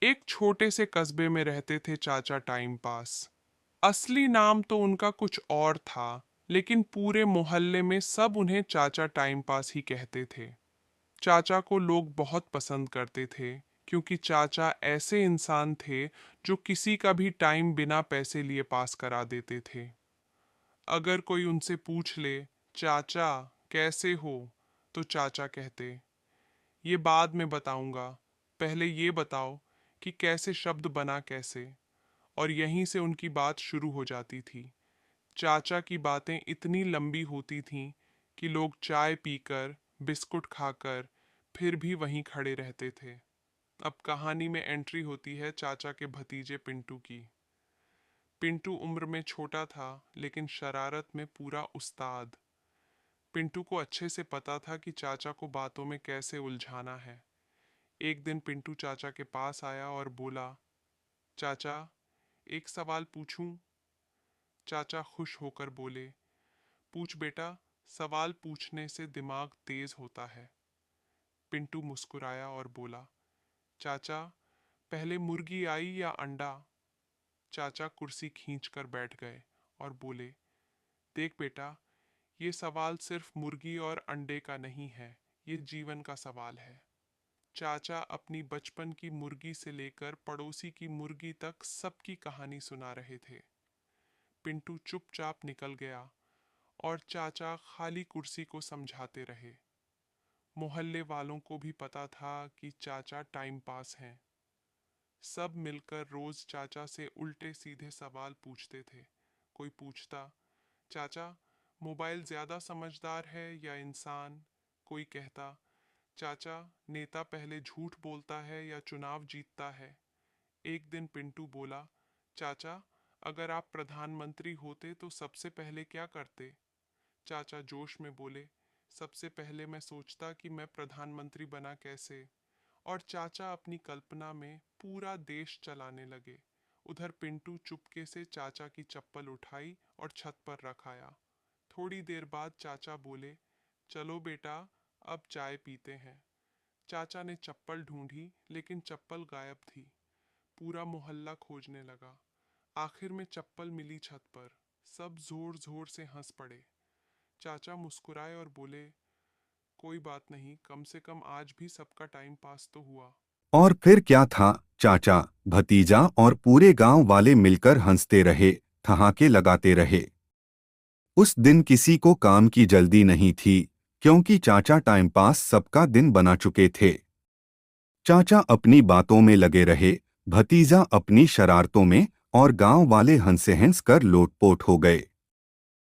एक छोटे से कस्बे में रहते थे चाचा टाइम पास। असली नाम तो उनका कुछ और था, लेकिन पूरे मोहल्ले में सब उन्हें चाचा टाइम पास ही कहते थे। चाचा को लोग बहुत पसंद करते थे, क्योंकि चाचा ऐसे इंसान थे जो किसी का भी टाइम बिना पैसे लिए पास करा देते थे। अगर कोई उनसे पूछ ले, चाचा कैसे हो, तो चाचा कहते, ये बाद में बताऊंगा, पहले ये बताओ कि कैसे शब्द बना कैसे। और यहीं से उनकी बात शुरू हो जाती थी। चाचा की बातें इतनी लंबी होती थीं कि लोग चाय पीकर, बिस्कुट खाकर फिर भी वहीं खड़े रहते थे। अब कहानी में एंट्री होती है चाचा के भतीजे पिंटू की। पिंटू उम्र में छोटा था, लेकिन शरारत में पूरा उस्ताद। पिंटू को अच्छे से पता था कि चाचा को बातों में कैसे उलझाना है। एक दिन पिंटू चाचा के पास आया और बोला, चाचा एक सवाल पूछूं? चाचा खुश होकर बोले, पूछ बेटा, सवाल पूछने से दिमाग तेज होता है। पिंटू मुस्कुराया और बोला, चाचा पहले मुर्गी आई या अंडा? चाचा कुर्सी खींचकर बैठ गए और बोले, देख बेटा, ये सवाल सिर्फ मुर्गी और अंडे का नहीं है, ये जीवन का सवाल है। चाचा अपनी बचपन की मुर्गी से लेकर पड़ोसी की मुर्गी तक सबकी कहानी सुना रहे थे। पिंटू चुपचाप निकल गया और चाचा खाली कुर्सी को समझाते रहे। मोहल्ले वालों को भी पता था कि चाचा टाइम पास हैं। सब मिलकर रोज चाचा से उल्टे सीधे सवाल पूछते थे। कोई पूछता, चाचा मोबाइल ज्यादा समझदार है या इंसान? कोई कहता, चाचा नेता पहले झूठ बोलता है या चुनाव जीतता है? एक दिन पिंटू बोला, चाचा अगर आप प्रधानमंत्री होते तो सबसे पहले क्या करते? चाचा जोश में बोले, सबसे पहले मैं सोचता कि मैं प्रधानमंत्री बना कैसे। और चाचा अपनी कल्पना में पूरा देश चलाने लगे। उधर पिंटू चुपके से चाचा की चप्पल उठाई और छत पर रखाया। थोड़ी देर बाद चाचा बोले, चलो बेटा अब चाय पीते हैं। चाचा ने चप्पल ढूंढी, लेकिन चप्पल गायब थी। पूरा मोहल्ला खोजने लगा। आखिर में चप्पल मिली छत पर। सब जोर जोर से हंस पड़े। चाचा मुस्कुराए और बोले, कोई बात नहीं, कम से कम आज भी सबका टाइम पास तो हुआ। और फिर क्या था, चाचा, भतीजा और पूरे गांव वाले मिलकर हंसते रहे, ठहाके लगाते रहे। उस दिन किसी को काम की जल्दी नहीं थी, क्योंकि चाचा टाइम पास सबका दिन बना चुके थे। चाचा अपनी बातों में लगे रहे, भतीजा अपनी शरारतों में, और गांव वाले हंसे हंस कर लोटपोट हो गए।